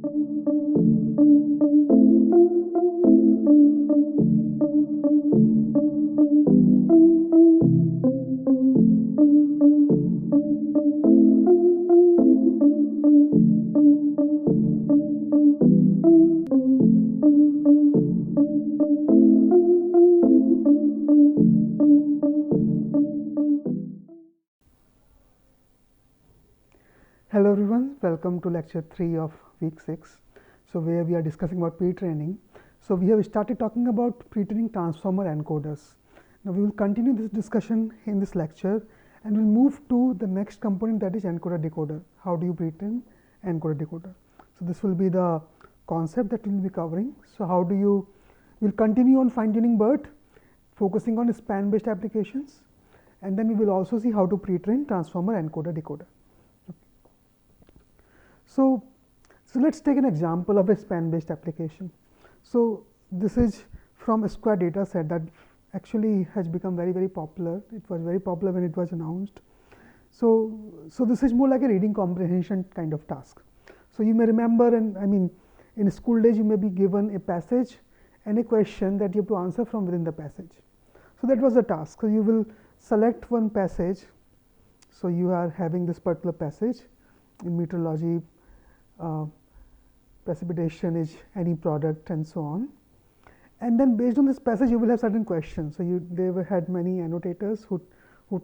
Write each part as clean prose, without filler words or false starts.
Hello everyone, welcome to lecture 3 of week 6. So where we are discussing about pre-training. So we have started talking about pre-training transformer encoders. Now we will continue this discussion in this lecture and we'll move to the next component, that is encoder-decoder. How do you pre-train encoder-decoder? So this will be the concept that we will be covering. So how do you, we'll continue on fine-tuning BERT, focusing on span based applications, and then we will also see how to pre-train transformer encoder-decoder. So let us take an example of a span based application. So this is from a square data set that actually has become very popular. It was very popular when it was announced. So this is more like a reading comprehension kind of task. So you may remember, and I mean in school days you may be given a passage and a question that you have to answer from within the passage. So that was the task. So you will select one passage. So you are having this particular passage in meteorology. Precipitation is any product and so on, and then based on this passage you will have certain questions. So they had many annotators who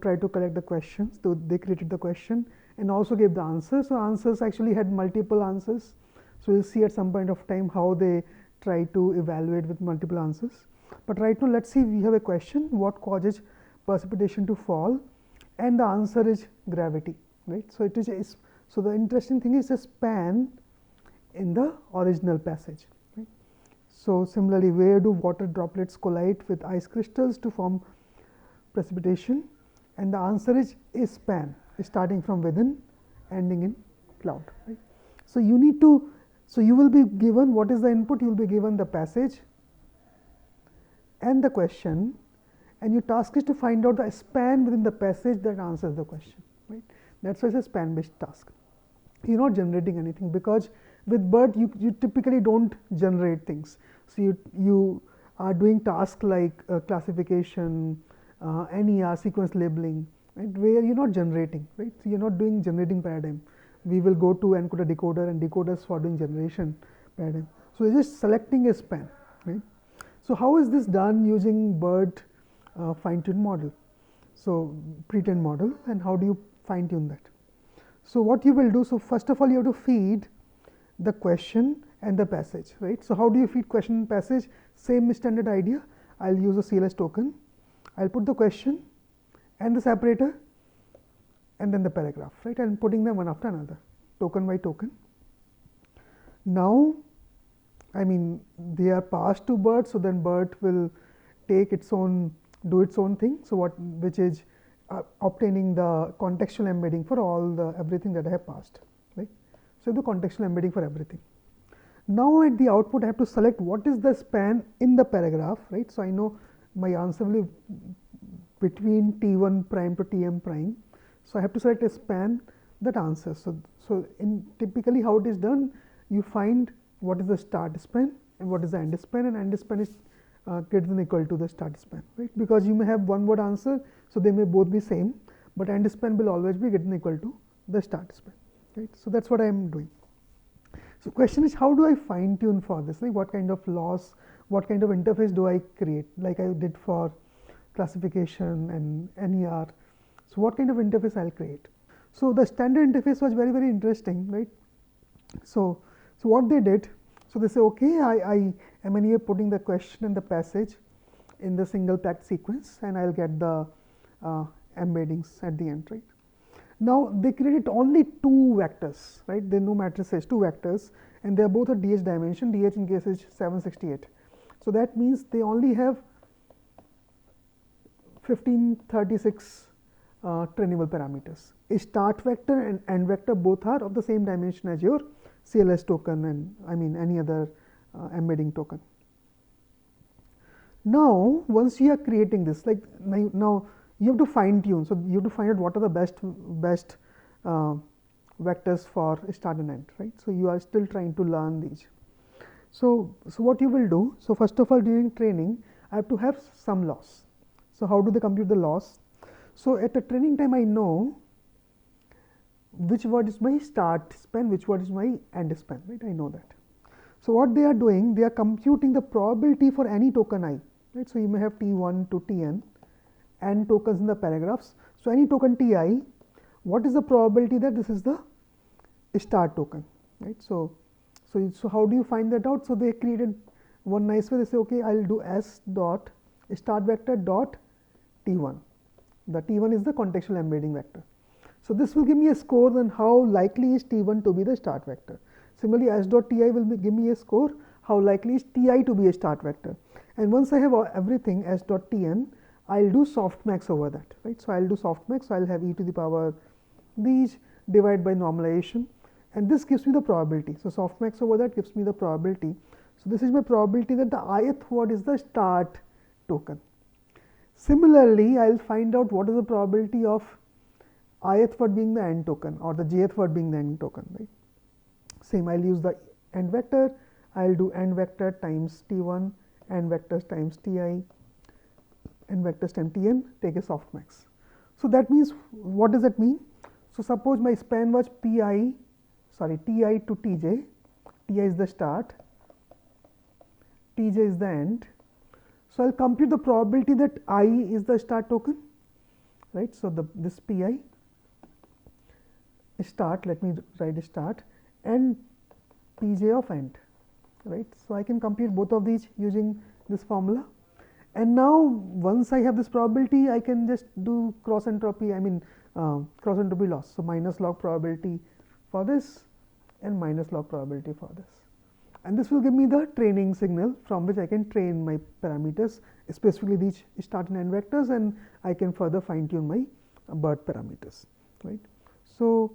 tried to collect the questions. So they created the question and also gave the answers. So answers actually had multiple answers. So we'll see at some point of time how they try to evaluate with multiple answers. But right now let's see, we have a question: what causes precipitation to fall? And the answer is gravity, right? So it is so the interesting thing is a span in the original passage, right? So similarly, where do water droplets collide with ice crystals to form precipitation? And the answer is a span starting from within, ending in cloud, right? So you need to, so you will be given, what is the input? You will be given the passage and the question, and your task is to find out the span within the passage that answers the question, right? That's why it's a span based task. You're not generating anything, because with BERT you typically don't generate things. So you are doing tasks like classification, NER, sequence labeling, right, where you're not generating, right? So you're not doing generating paradigm. We will go to encoder-decoder and decoders for doing generation paradigm. So you're just selecting a span, right? So how is this done using BERT fine-tuned model? So pre-trained model, and how do you fine-tune that? So what you will do, so first of all you have to feed the question and the passage, right? So how do you feed question and passage? Same standard idea. I'll use a CLS token. I'll put the question and the separator and then the paragraph, right? And putting them one after another, token by token. Now, I mean, they are passed to BERT, so then BERT will take its own, do its own thing. So which is obtaining the contextual embedding for all the everything that I have passed, right? So the contextual embedding for everything. Now at the output I have to select what is the span in the paragraph, right? So I know my answer will be between T1 prime to Tm prime. So I have to select a span that answers. So in typically how it is done, you find what is the start span and what is the end span, and end span is greater than or equal to the start span, right? Because you may have one word answer, so they may both be same, but end span will always be greater than or equal to the start span, right? So that's what I am doing. So question is, how do I fine tune for this? Like what kind of loss, what kind of interface do I create, like I did for classification and NER? So what kind of interface I'll create? So the standard interface was very interesting, right? So what they did, so they say, okay, I am anyway putting the question and the passage in the single packed sequence, and I'll get the embeddings at the end, right? Now they created only two vectors, right? There are no matrices, two vectors, and they are both a DH dimension. DH in case is 768. So that means they only have 1536 trainable parameters. A start vector and end vector both are of the same dimension as your CLS token and I mean any other embedding token. Now once you are creating this, like now you have to fine tune. So you have to find out what are the best vectors for start and end, right. So, you are still trying to learn these. So what you will do, so first of all during training I have to have some loss. So, how do they compute the loss? So, at the training time I know which word is my start span, which word is my end span, right, I know that. So, what they are doing, they are computing the probability for any token I, right. So, you may have T1 to Tn n tokens in the paragraphs. So, any token Ti, what is the probability that this is the start token, right. So how do you find that out? So, they created one nice way. They say, okay, I will do s dot start vector dot T1. The T1 is the contextual embedding vector. So, this will give me a score on how likely is T1 to be the start vector. Similarly, s dot Ti will give me a score how likely is Ti to be a start vector. And once I have everything s dot Tn, I will do softmax over that, right. So, I will do softmax. So, I will have e to the power these divided by normalization, and this gives me the probability. So, softmax over that gives me the probability. So, this is my probability that the ith word is the start token. Similarly, I will find out what is the probability of ith word being the end token or the jth word being the end token, right. Same, I will use the end vector. I will do end vector times T1, end vectors times Ti, end vectors times Tn, take a softmax. So, that means, what does that mean? So, suppose my span was Ti to Tj, Ti is the start, Tj is the end. So, I will compute the probability that I is the start token, right. So, this Pi start, let me write start, and Tj of end, right. So, I can compute both of these using this formula. And now, once I have this probability, I can just do cross entropy, cross entropy loss. So, minus log probability for this and minus log probability for this. And this will give me the training signal from which I can train my parameters, specifically these start and end vectors, and I can further fine tune my BERT parameters, right. So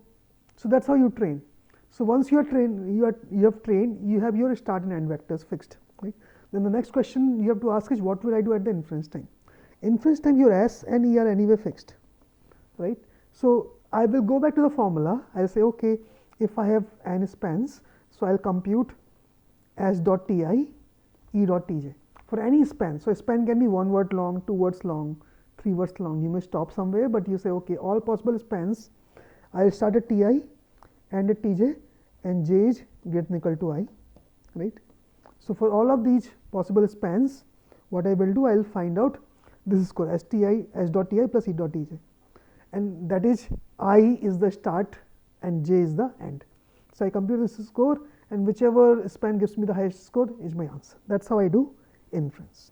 that is how you train. So, once you are trained, you have trained, you have your start and end vectors fixed, right. Then the next question you have to ask is, what will I do at the inference time? Inference time, your S and E are anyway fixed, right. So, I will go back to the formula. I will say, okay, if I have n spans, so I will compute S dot Ti, E dot Tj for any span. So, a span can be 1 word long, 2 words long, 3 words long. You may stop somewhere, but you say, okay, all possible spans, I will start at Ti and at Tj, and j is greater than equal to I, right. So, for all of these possible spans, what I will do, I will find out this score s dot Ti plus E dot Tj, and that is I is the start and j is the end. So, I compute this score, and whichever span gives me the highest score is my answer. That is how I do inference,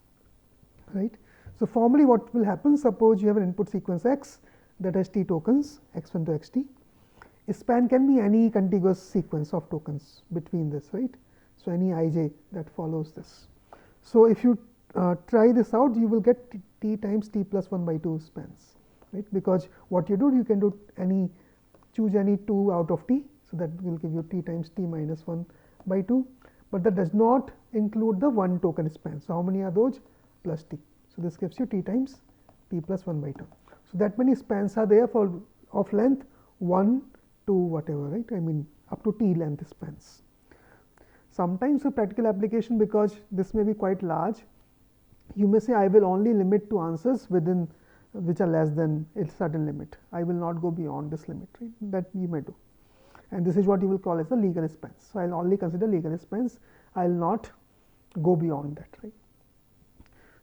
right. So, formally what will happen, suppose you have an input sequence x that has t tokens x1 to xt. A span can be any contiguous sequence of tokens between this, right. So, any ij that follows this. So, if you try this out, you will get t times t plus 1 by 2 spans, right, because what you do, you can do choose any 2 out of t. So, that will give you t times t minus 1 by 2, but that does not include the 1 token span. So, how many are those? Plus t. So, this gives you t times t plus 1 by 2. So, that many spans are there for of length 1 to whatever, right, up to t length spans. Sometimes for practical application, because this may be quite large, you may say I will only limit to answers within which are less than a certain limit. I will not go beyond this limit, right, that you may do. And this is what you will call as the legal spans. So, I will only consider legal spans, I will not go beyond that, right.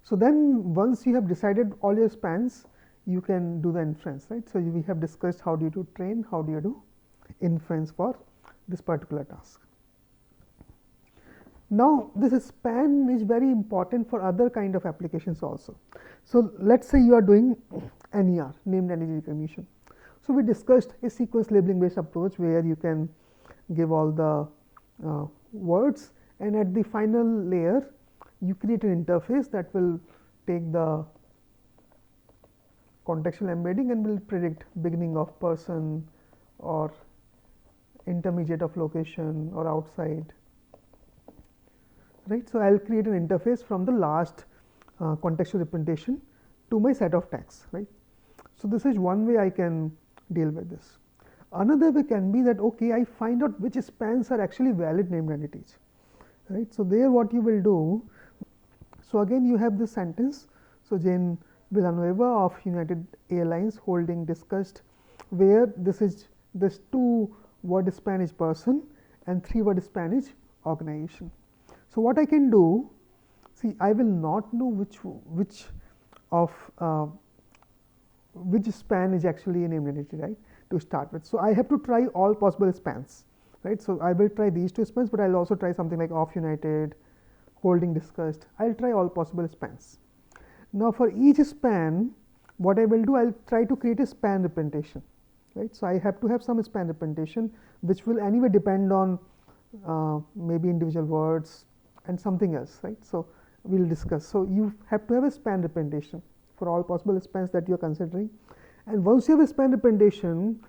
So, then once you have decided all your spans, you can do the inference, right. So, we have discussed how do you do train, how do you do inference for this particular task. Now, this span is very important for other kind of applications also. So, let us say you are doing NER, named entity recognition. So, we discussed a sequence labeling based approach where you can give all the words, and at the final layer you create an interface that will take the contextual embedding and will predict beginning of person or intermediate of location or outside, right. So, I will create an interface from the last contextual representation to my set of tags, right. So, this is one way I can deal with this. Another way can be that, okay, I find out which spans are actually valid named entities, right? So there what you will do, so again you have this sentence, so Jane Villanueva of United Airlines Holding discussed, where this 2-word span is person and 3-word span is organization. So what I can do, see, I will not know of which span is actually a named entity, right, to start with. So I have to try all possible spans, right. So I will try these 2 spans, but I'll also try something like of United, Holding discussed. I'll try all possible spans. Now for each span, what I will do, I'll try to create a span representation, right. So I have to have some span representation, which will anyway depend on maybe individual words and something else, right. So we'll discuss. So you have to have a span representation for all possible spans that you are considering, and once you have a span representation,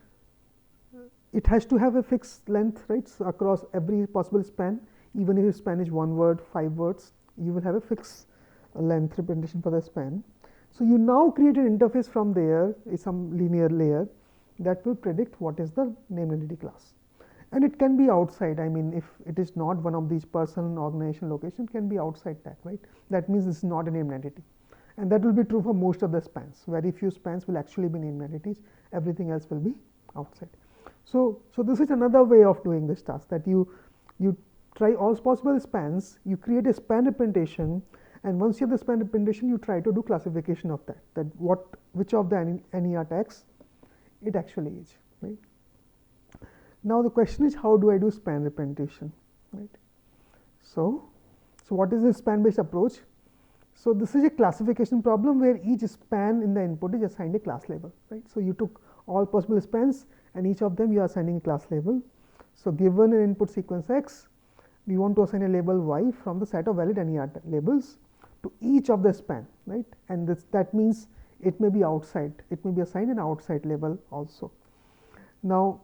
it has to have a fixed length, right. So across every possible span, even if the span is 1 word, 5 words, you will have a fixed length representation for the span. So you now create an interface from there, is some linear layer that will predict what is the named entity class. And it can be outside. I mean, if it is not one of these person, organization, location, it can be outside tag, right. That means this is not a named entity. And that will be true for most of the spans. Very few spans will actually be named entities. Everything else will be outside. So this is another way of doing this task, that you try all possible spans, you create a span representation, and once you have the span representation, you try to do classification of that which of the NER tags it actually is, right. Now the question is, how do I do span representation, right? So what is the span based approach? So this is a classification problem where each span in the input is assigned a class label, right. So you took all possible spans and each of them you are assigning a class label. So given an input sequence X, we want to assign a label Y from the set of valid NER labels to each of the span, right. And that means it may be outside, it may be assigned an outside label also. Now,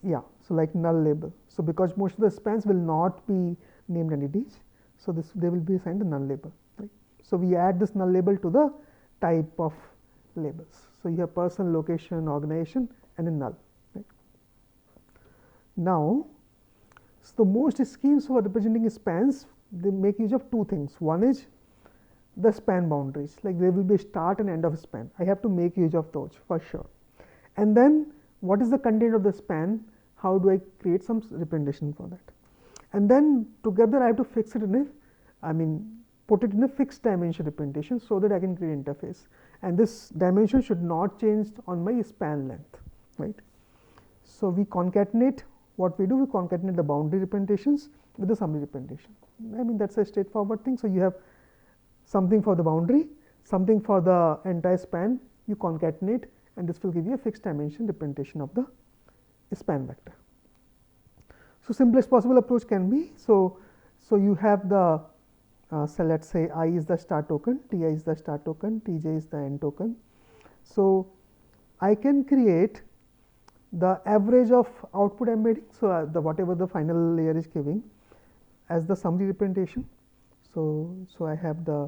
yeah, so like null label. So because most of the spans will not be named entities, so they will be assigned a null label, right. So we add this null label to the type of labels. So you have person, location, organization, and a null, right. Now, so most schemes for representing spans, they make use of 2 things. One is the span boundaries, like there will be a start and end of a span. I have to make use of those for sure. And then what is the content of the span? How do I create some representation for that? And then together I have to fix it put it in a fixed dimension representation so that I can create interface. And this dimension should not change on my span length, right. So we concatenate, what we do, we concatenate the boundary representations with the summary representation. I mean, that's a straightforward thing. So you have something for the boundary, something for the entire span, you concatenate, and this will give you a fixed dimension representation of the span vector. So simplest possible approach can be, so you have the so let's say I is the start token, Ti is the start token, Tj is the end token. So I can create the average of output embedding, so whatever the final layer is giving as the summary representation. So I have the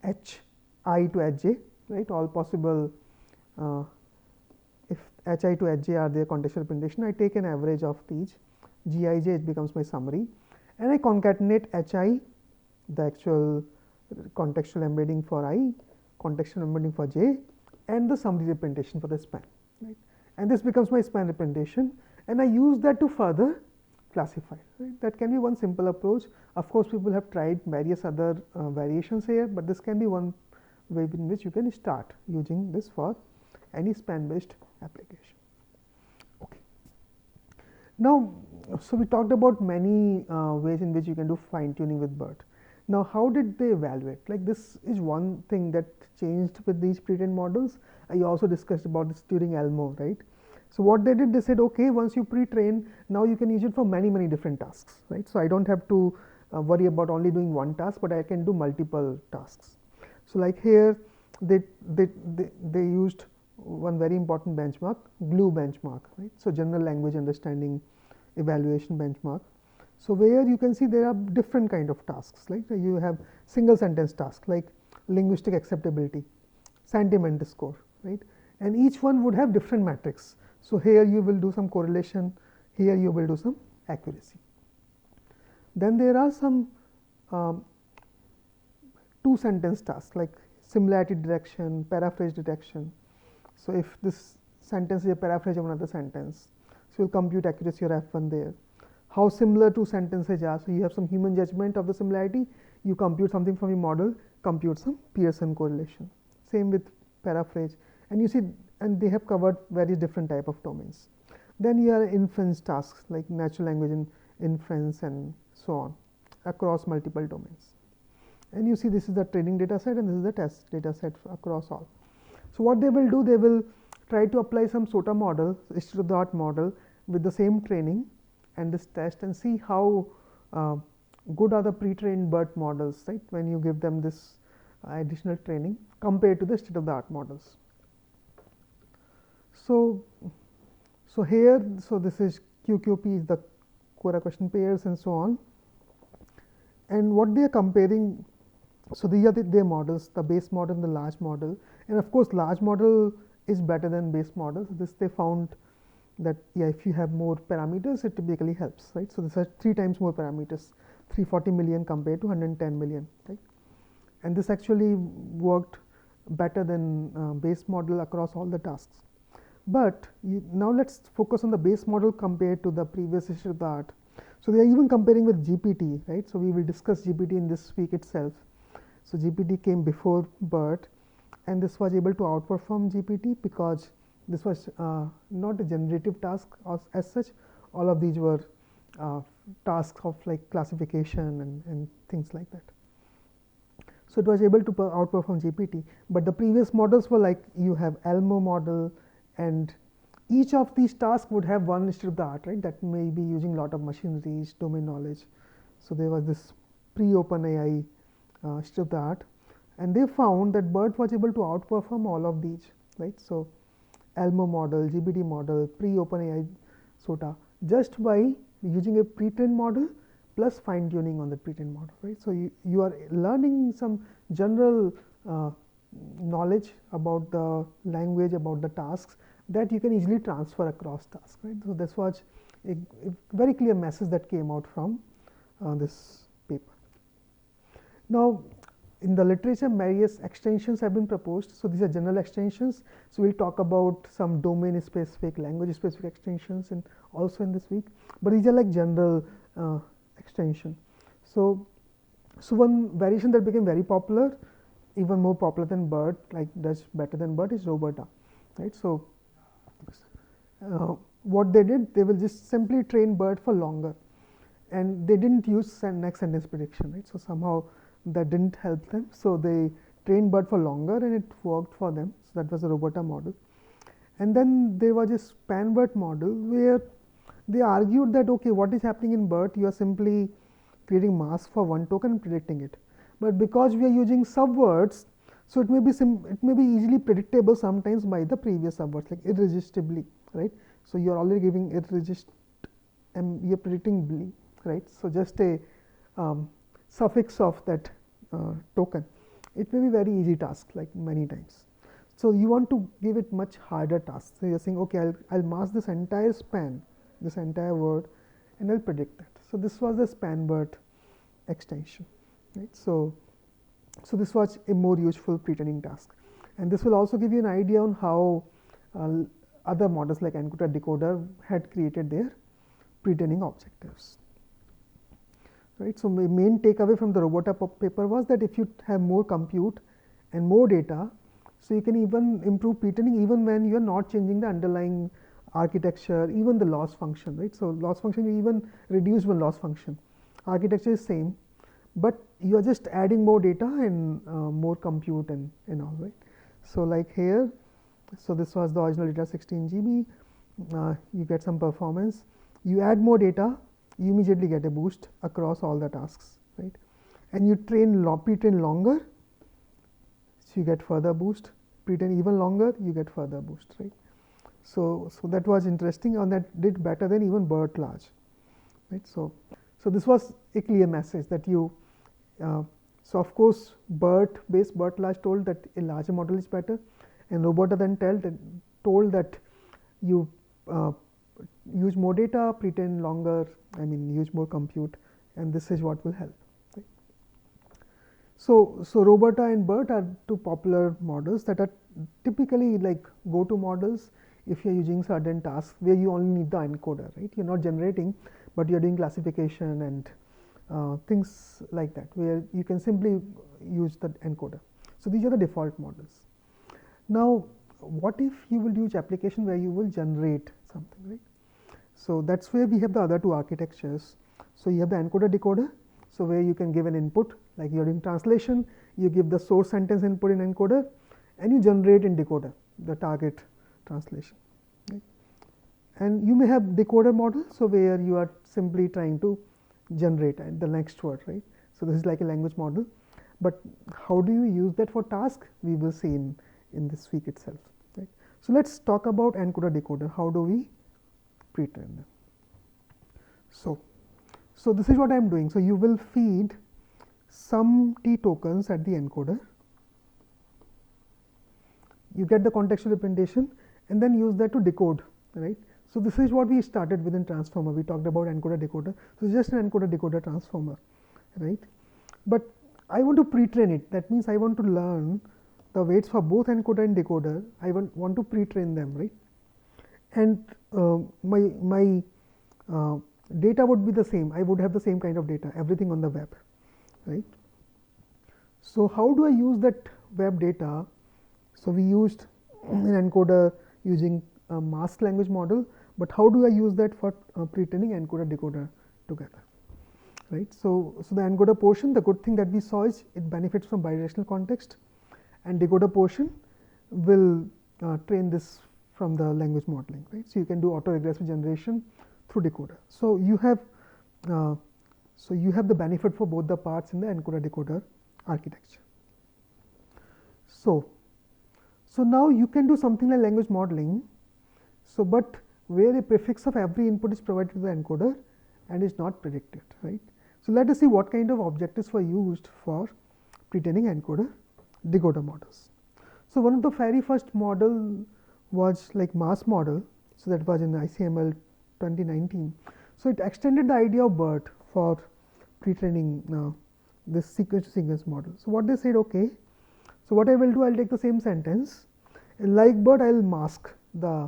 h I to h j, right, all possible if h I to h j are their contextual representation, I take an average of these g I j, it becomes my summary, and I concatenate h I, the actual contextual embedding for I, contextual embedding for j, and the summary representation for the span, right. And this becomes my span representation, and I use that to further classify, right. That can be one simple approach. Of course, people have tried various other variations here, but this can be one way in which you can start using this for any span based application. Okay. Now, so we talked about many ways in which you can do fine tuning with BERT. Now, how did they evaluate? Like, this is one thing that changed with these pre-trained models. I also discussed about this during Elmo, right. So what they did, they said, okay, once you pre-train, now you can use it for many different tasks, right. So I don't have to worry about only doing one task, but I can do multiple tasks. So like here, they used one very important benchmark, GLUE benchmark, right. So general language understanding evaluation benchmark. So where you can see there are different kind of tasks, like you have single sentence tasks like linguistic acceptability, sentiment score, right. and each one would have different metrics. So here you will do some correlation, here you will do some accuracy. Then there are some two sentence tasks like similarity detection, paraphrase detection. So if this sentence is a paraphrase of another sentence, so you'll compute accuracy or F1 there. How similar two sentences are, so you have some human judgment of the similarity, you compute something from your model, compute some Pearson correlation. Same with paraphrase, and you see, and they have covered various different type of domains. Then you have inference tasks like natural language inference and so on across multiple domains. And you see this is the training data set and this is the test data set across all. So what they will do, they will try to apply some SOTA model, state-of-the-art model with the same training and this test, and see how good are the pre-trained BERT models, right, when you give them this additional training compared to the state-of-the-art models. So here, so this is QQP is the Quora question pairs and so on. And what they are comparing, so these are their models, the base model and the large model. And of course, large model is better than base model. So this they found that if you have more parameters, it typically helps, right. So this has 3 times more parameters, 340 million compared to 110 million, right. And this actually worked better than base model across all the tasks. But now let's focus on the base model compared to the previous state of the art. So they are even comparing with GPT, right. So we will discuss GPT in this week itself. So GPT came before BERT, and this was able to outperform GPT because this was not a generative task as such. All of these were tasks of like classification and things like that. So it was able to outperform GPT, but the previous models were like you have Elmo model, and each of these tasks would have one state of the art, right, that may be using a lot of machinery, domain knowledge. So there was this pre-OpenAI state of the art, and they found that BERT was able to outperform all of these, right. So Elmo model, GPT model, pre-OpenAI SOTA, just by using a pre-trained model plus fine-tuning on the pre-trained model, right. So you are learning some general knowledge about the language, about the tasks that you can easily transfer across tasks, right. So this was a very clear message that came out from this paper. Now, in the literature, various extensions have been proposed. So these are general extensions. So we'll talk about some domain specific, language specific extensions and also in this week, but these are like general extension. So one variation that became very popular, even more popular than BERT, like does better than BERT, is Roberta, right. So what they did, they will just simply train BERT for longer, and they didn't use next sentence prediction, right. So somehow that didn't help them. So they trained BERT for longer and it worked for them. So that was the Roberta model. And then there was a span BERT model where they argued that okay, what is happening in BERT, you are simply creating mask for one token and predicting it. But because we are using subwords, so it may be easily predictable sometimes by the previous subwords, like irresistibly, right. So you are already giving and you are predicting, right. So just a suffix of that token, it may be very easy task, like many times. So you want to give it much harder task. So you're saying, okay, I'll mask this entire span, this entire word, and I'll predict that. So this was the span BERT extension, right. So this was a more useful pre-training task, and this will also give you an idea on how other models like Encoder-Decoder had created their pre-training objectives. Right. So my main takeaway from the Roberta paper was that if you have more compute and more data, so you can even improve pre-training even when you are not changing the underlying architecture, even the loss function, right. So loss function, you even reduce one loss function. Architecture is same, but you are just adding more data and more compute and all, right. So like here, so this was the original data 16 GB, you get some performance, you add more data, you immediately get a boost across all the tasks, right. And you pre-train longer, so you get further boost, pre-train even longer, you get further boost, right. So that was interesting, and that did better than even BERT large, right. So this was a clear message that you, so of course BERT large told that a larger model is better, and Roberta then told that you use more data, pretrain longer, use more compute, and this is what will help. Right? So Roberta and BERT are two popular models that are typically like go-to models if you're using certain tasks where you only need the encoder, right? You're not generating, but you're doing classification and things like that, where you can simply use the encoder. So these are the default models. Now, what if you will use application where you will generate something, right? So that's where we have the other two architectures. So you have the encoder-decoder, so where you can give an input, like you're doing translation, you give the source sentence input in encoder, and you generate in decoder the target translation. Right? And you may have decoder model, so where you are simply trying to generate the next word, right? So this is like a language model, but how do you use that for task? We will see in this week itself. Right? So let's talk about encoder-decoder. How do we pretrain them? So this is what I am doing. So you will feed some T tokens at the encoder. You get the contextual representation and then use that to decode, right? So this is what we started with in transformer. We talked about encoder-decoder. So it's just an encoder-decoder transformer, right? But I want to pre-train it. That means I want to learn the weights for both encoder and decoder. I want to pre-train them, right? And my data would be the same. I would have the same kind of data, everything on the web, right? So how do I use that web data? So we used an encoder using a masked language model, but how do I use that for pre-training encoder-decoder together, right? So the encoder portion, the good thing that we saw is it benefits from bidirectional context, and decoder portion will train this from the language modeling, right? So you can do autoregressive generation through decoder. So you have the benefit for both the parts in the encoder-decoder architecture. So now you can do something like language modeling. So but where a prefix of every input is provided to the encoder and is not predicted, right? So let us see what kind of objectives were used for pre-training encoder-decoder models. So one of the very first model was like mask model. So that was in ICML 2019. So it extended the idea of BERT for pre-training this sequence-to-sequence model. So what they said, okay, so what I will do, I'll take the same sentence, and like BERT, I'll mask the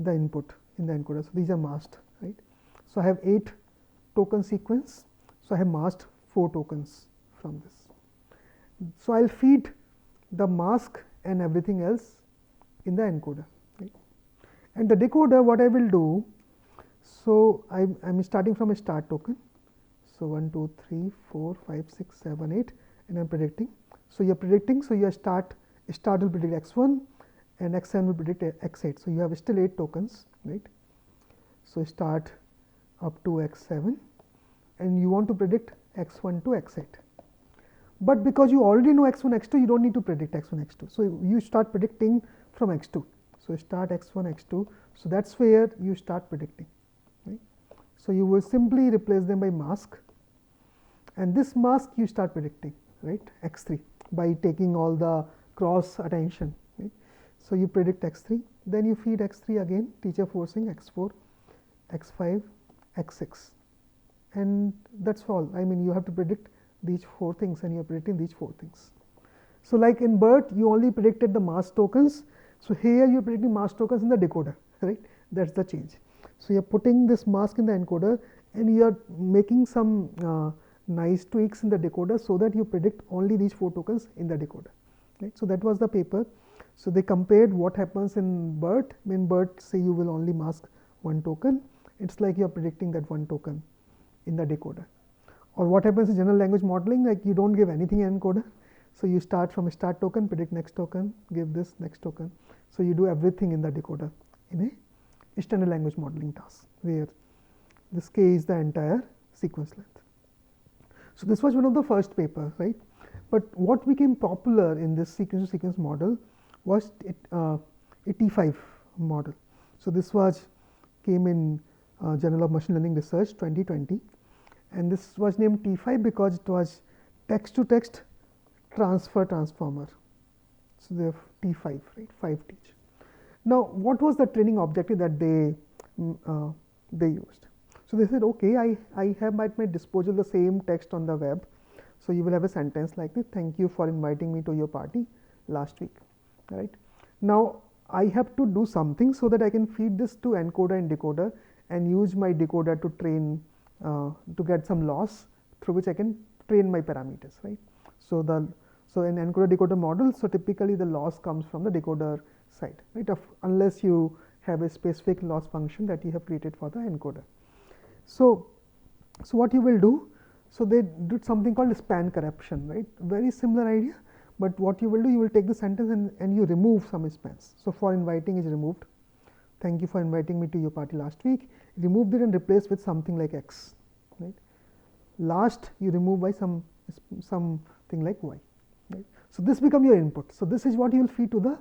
input in the encoder. So these are masked, right? So I have 8 token sequence. So I have masked 4 tokens from this. So I'll feed the mask and everything else in the encoder, right? And the decoder, what I will do, so I'm starting from a start token. So 1, 2, 3, 4, 5, 6, 7, 8, and I'm predicting. So you're predicting, so your start will predict x1 and x7 will predict x8. So you have still 8 tokens, right? So start up to x7, and you want to predict x1 to x8. But because you already know x1, x2, you don't need to predict x1, x2. So you start predicting from x2. So start x1, x2. So that's where you start predicting, right? So you will simply replace them by mask, and this mask you start predicting, right? x3 by taking all the cross attention, right? So you predict x3, then you feed x3 again, teacher forcing x4, x5, x6, and that's all. You have to predict these 4 things, and you are predicting these 4 things. So like in BERT, you only predicted the mask tokens. So here you are predicting mask tokens in the decoder, right? That's the change. So you are putting this mask in the encoder, and you are making some nice tweaks in the decoder so that you predict only these 4 tokens in the decoder, right? So that was the paper. So they compared what happens in BERT. In BERT, say you will only mask 1 token. It's like you are predicting that 1 token in the decoder. Or what happens in general language modeling, like you don't give anything in encoder. So you start from a start token, predict next token, give this next token. So you do everything in the decoder in a standard language modeling task, where this k is the entire sequence length. So this was one of the first papers, right? But what became popular in this sequence-to-sequence model was a T5 model. So this came in Journal of Machine Learning Research 2020, and this was named T5 because it was text-to-text transfer transformer. So T5, right, 5 teach. Now, what was the training objective that they used? So they said, okay, I have at my disposal the same text on the web. So you will have a sentence like this: thank you for inviting me to your party last week, right? Now I have to do something so that I can feed this to encoder and decoder and use my decoder to train to get some loss through which I can train my parameters, right? So in encoder decoder model, so typically the loss comes from the decoder side, right? Unless you have a specific loss function that you have created for the encoder. So what you will do? So they did something called span corruption, right? Very similar idea, but what you will do, you will take the sentence and you remove some spans. So for inviting is removed. Thank you for inviting me to your party last week. Removed it and replaced with something like X, right? Last you remove by something like Y, right? So this become your input. So this is what you will feed to the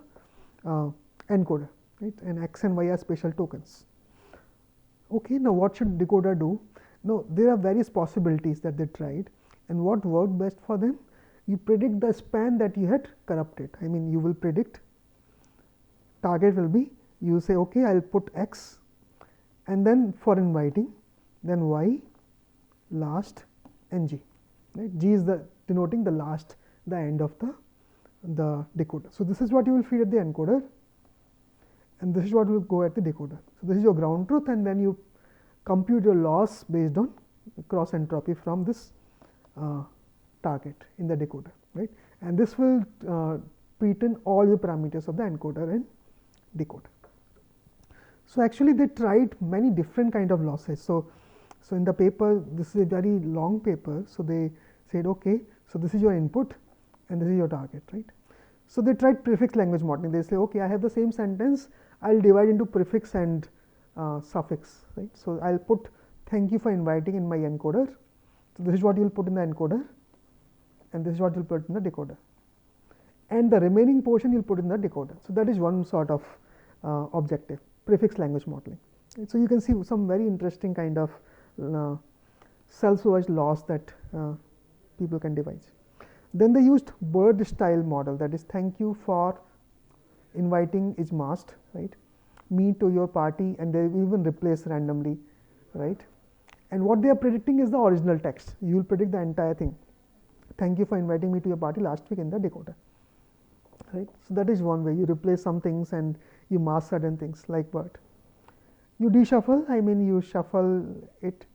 encoder, right? And X and Y are special tokens. Okay, now what should decoder do? Now there are various possibilities that they tried, and what worked best for them? You predict the span that you had corrupted. I mean, you will predict target will be, you say, okay, I will put X, and then for inviting, then Y, last, and G. Right? G is the denoting the last, the end of the decoder. So this is what you will feed at the encoder, and this is what will go at the decoder. So this is your ground truth, and then you compute your loss based on cross entropy from this target in the decoder, right? And this will pretrain all your parameters of the encoder and decoder. So actually they tried many different kind of losses. So in the paper, this is a very long paper. So they said, okay, so this is your input and this is your target, right? So they tried prefix language modeling. They say, okay, I have the same sentence, I'll divide into prefix and suffix, right? So I'll put thank you for inviting in my encoder. So this is what you'll put in the encoder, and this is what you'll put in the decoder, and the remaining portion you'll put in the decoder. So that is one sort of objective, prefix language modeling. Right? So you can see some very interesting kind of self-supervised loss that people can devise. Then they used bird style model, that is thank you for inviting is masked, right, me to your party, and they even replace randomly, right? And what they are predicting is the original text. You will predict the entire thing. Thank you for inviting me to your party last week in the decoder, right? So that is one way. You replace some things and you mask certain things like bird. You deshuffle, I mean you shuffle it,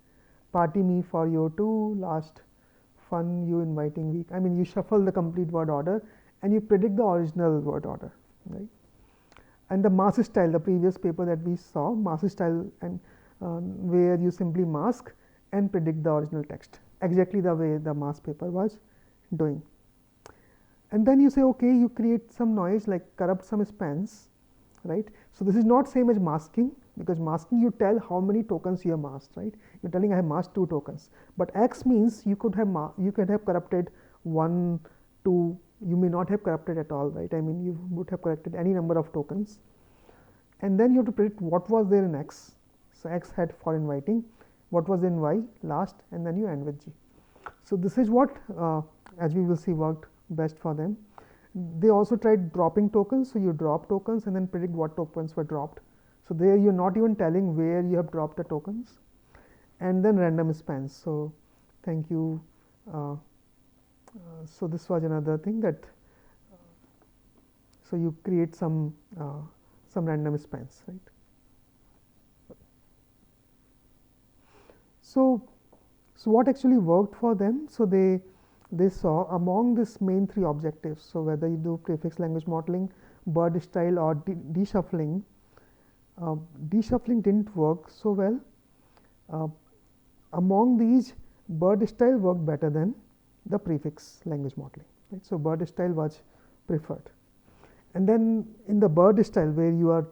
party me for your two last fun you inviting week. I mean you shuffle the complete word order and you predict the original word order, right? And the mask style, the previous paper that we saw, mask style, and where you simply mask and predict the original text, exactly the way the mask paper was doing. And then you say, okay, you create some noise like corrupt some spans, right? So this is not same as masking, because masking you tell how many tokens you have masked, right? You're telling I have masked 2 tokens, but X means you could have corrupted 1, 2. You may not have corrupted at all, right? I mean you would have corrupted any number of tokens, and then you have to predict what was there in X. So X had for inviting, what was in Y last, and then you end with G. So this is what as we will see worked best for them. They also tried dropping tokens. So you drop tokens and then predict what tokens were dropped. So there you're not even telling where you have dropped the tokens, and then random spans. So thank you. So this was another thing that so you create some random spans, right? So what actually worked for them? So they saw among this main 3 objectives. So whether you do prefix language modeling, bird style, or deshuffling, deshuffling didn't work so well. Among these, bird style worked better than the prefix language modeling, right? So bird style was preferred. And then in the bird style, where you are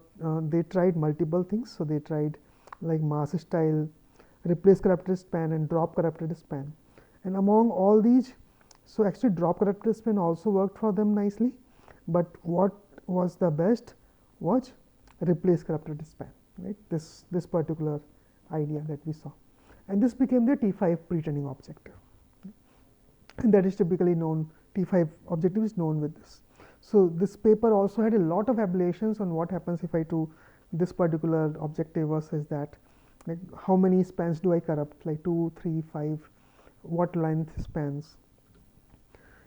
they tried multiple things. So they tried like mask style, replace corrupted span, and drop corrupted span. And among all these, so actually drop corrupted span also worked for them nicely, but what was the best was replace corrupted span, right? This particular idea that we saw, and this became the T5 pre-training objective, and that is typically known. T5 objective is known with this. So this paper also had a lot of ablations on what happens if I do this particular objective versus that. Like how many spans do I corrupt, like 2, 3, 5, what length spans.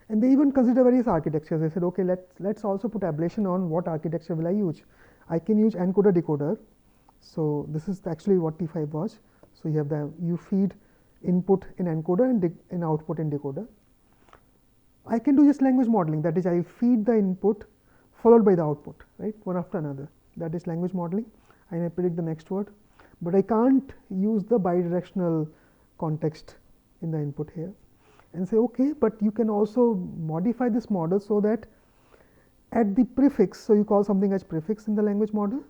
And they even consider various architectures. They said, okay, let's also put ablation on what architecture will I use. I can use encoder-decoder. So this is actually what T5 was. So you feed input in encoder and in output in decoder. I can do just language modeling, that is, I feed the input followed by the output, right, one after another. That is language modeling. I may predict the next word, but I can't use the bidirectional context in the input here and say, okay, but you can also modify this model so that at the prefix, so you call something as prefix in the language model,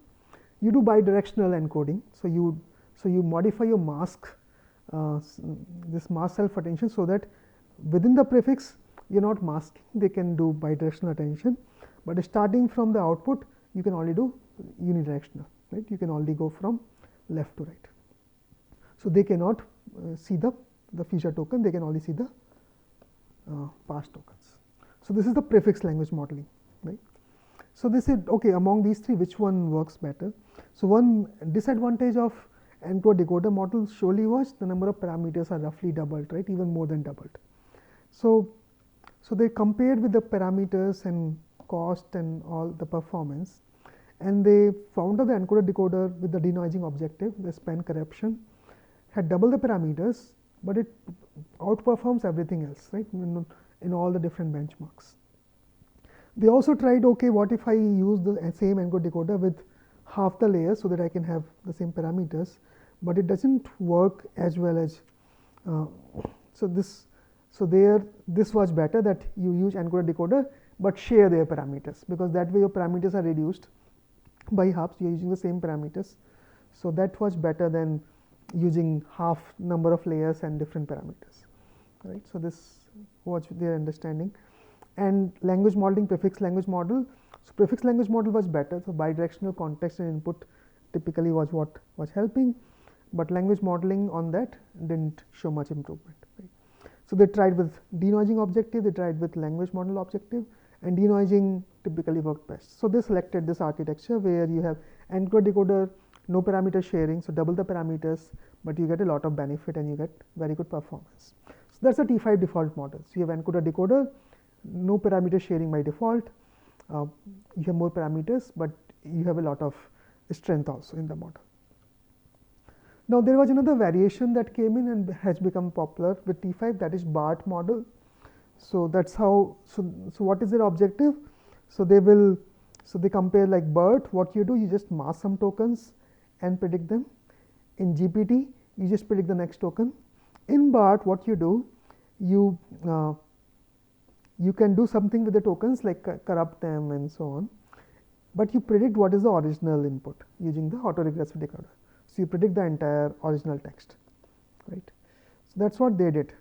you do bidirectional encoding. So you modify your mask, this mask self attention, so that within the prefix you are not masking, they can do bidirectional attention, but starting from the output you can only do unidirectional, right? You can only go from left to right. So they cannot see the future token, they can only see the past tokens. So this is the prefix language modeling, right? So they said, okay, among these three, which one works better? So one disadvantage of encoder-decoder model surely was the number of parameters are roughly doubled, right? Even more than doubled. So they compared with the parameters and cost and all the performance, and they found that the encoder-decoder with the denoising objective, the span corruption, had double the parameters, but it outperforms everything else, right, in all the different benchmarks. They also tried, okay, what if I use the same encoder-decoder with half the layers so that I can have the same parameters, but it doesn't work as well as, this was better, that you use encoder-decoder but share their parameters, because that way your parameters are reduced by halves, you are using the same parameters. So that was better than using half number of layers and different parameters, right. So this was their understanding. And language modeling, prefix language model. So prefix language model was better. So bidirectional context and input typically was what was helping, but language modeling on that didn't show much improvement, right. So they tried with denoising objective, they tried with language model objective, and denoising typically worked best. So they selected this architecture where you have encoder-decoder, no parameter sharing, so double the parameters, but you get a lot of benefit and you get very good performance. So that's a T5 default model. So you have encoder-decoder, no parameter sharing by default, you have more parameters, but you have a lot of strength also in the model. Now there was another variation that came in and has become popular with T5, that is BART model. So that's how, so what is their objective? So they compare like BERT, what you do, you just mask some tokens and predict them. In GPT, you just predict the next token. In BART, what you do, you can do something with the tokens like corrupt them and so on, but you predict what is the original input using the autoregressive decoder. So you predict the entire original text, right. So that's what they did.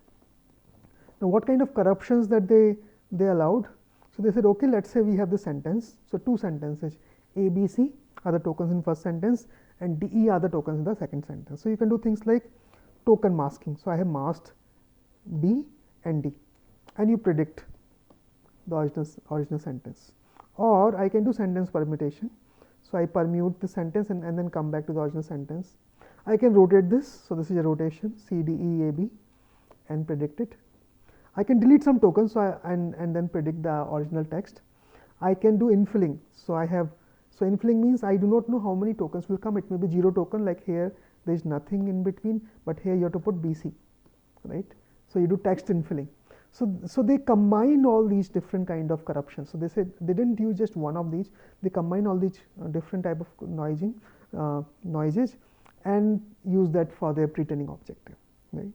Now what kind of corruptions that they allowed? So they said, okay, let's say we have the sentence. So two sentences, A, B, C are the tokens in first sentence and D, E are the tokens in the second sentence. So you can do things like token masking. So I have masked B and D, and you predict the original sentence. Or I can do sentence permutation. So I permute the sentence and then come back to the original sentence. I can rotate this. So this is a rotation, C, D, E, A, B, and predict it. I can delete some tokens, and then predict the original text. I can do infilling. So infilling means I do not know how many tokens will come. It may be 0 token, like here there is nothing in between, but here you have to put BC, right. So you do text infilling. So they combine all these different kind of corruptions. So they said they didn't use just one of these. They combine all these different type of noises and use that for their pre-training objective, right.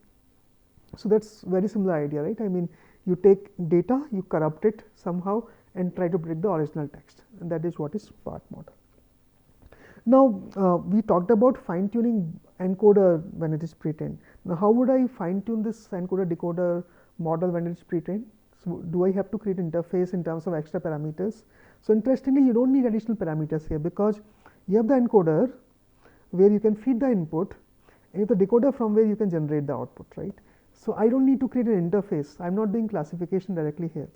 So that's very similar idea, right. I mean, you take data, you corrupt it somehow and try to predict the original text, and that is what is BART model. Now we talked about fine tuning encoder when it is pre-trained. Now how would I fine tune this encoder-decoder model when it is pre-trained? So do I have to create interface in terms of extra parameters? So interestingly, you don't need additional parameters here, because you have the encoder where you can feed the input, and you have the decoder from where you can generate the output, right. So I don't need to create an interface. I'm not doing classification directly here.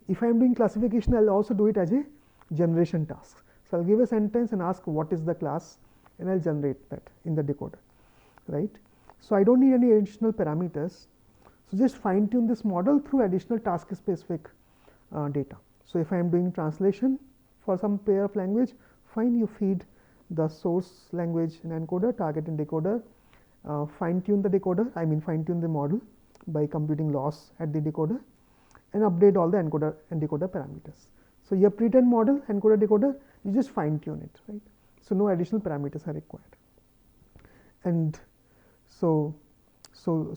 If I am doing classification, I will also do it as a generation task. So, I will give a sentence and ask what is the class, and I will generate that in the decoder, right. So, I do not need any additional parameters. So, just fine tune this model through additional task specific data. So, if I am doing translation for some pair of language, fine, you feed the source language in encoder, target in decoder, fine tune the decoder, I mean fine tune the model by computing loss at the decoder, and update all the encoder and decoder parameters. So, your pre-trained model encoder decoder, you just fine tune it, right. So, no additional parameters are required. And so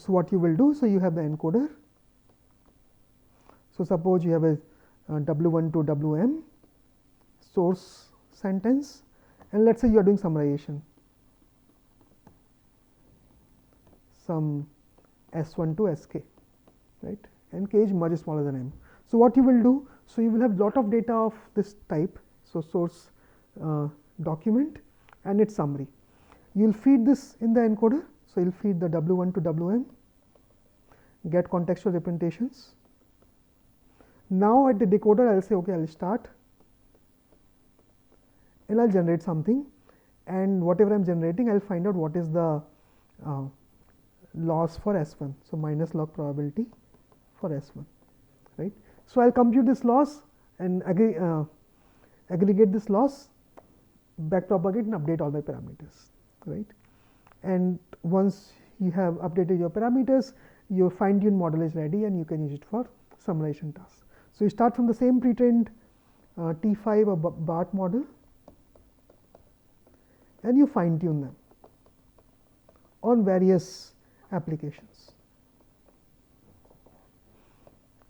what you will do, so you have the encoder. So, suppose you have a W1 to WM source sentence, and let us say you are doing summarization, some S1 to SK, right, and K is much smaller than M. So, what you will do, so you will have lot of data of this type, so source document and its summary. You will feed this in the encoder. So, you will feed the W1 to WM, get contextual representations. Now, at the decoder I will say okay, I will start and I will generate something, and whatever I am generating I will find out what is the loss for S1. So, minus log probability for S1, right. So, I will compute this loss and aggregate this loss, back propagate and update all my parameters, right. And once you have updated your parameters, your fine tuned model is ready and you can use it for summarization tasks. So, you start from the same pre-trained T5 or BART model and you fine tune them on various applications.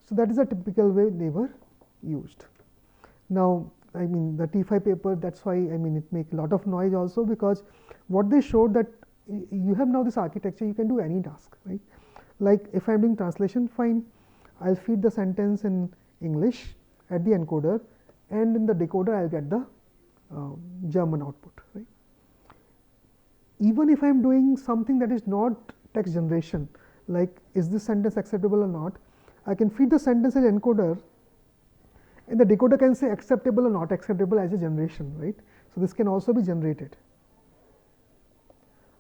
So, that is a typical way they were used. Now, I mean the T5 paper, that is why I mean it make a lot of noise also, because what they showed that you have now this architecture, you can do any task, right. Like if I am doing translation, fine, I will feed the sentence in English at the encoder, and in the decoder I will get the German output, right. Even if I am doing something that is not text generation, like is this sentence acceptable or not, I can feed the sentence in encoder and the decoder can say acceptable or not acceptable as a generation, right. So, this can also be generated.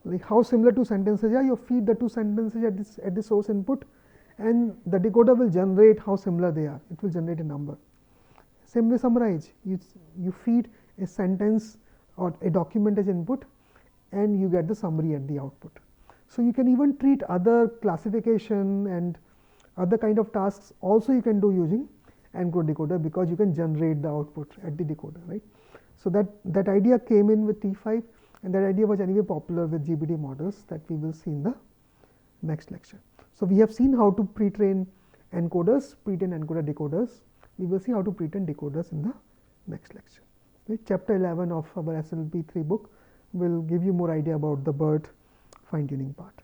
Like how similar two sentences are, you feed the two sentences at the source input and the decoder will generate how similar they are, it will generate a number. Same way summarize, you feed a sentence or a document as input and you get the summary at the output. So, you can even treat other classification and other kind of tasks also you can do using encoder-decoder, because you can generate the output at the decoder, right. So, that idea came in with T5, and that idea was anyway popular with GBD models that we will see in the next lecture. So, we have seen how to pre-train encoders, pre-train encoder-decoders. We will see how to pre-train decoders in the next lecture. Right. Chapter 11 of our SLP 3 book will give you more idea about the BERT fine tuning part.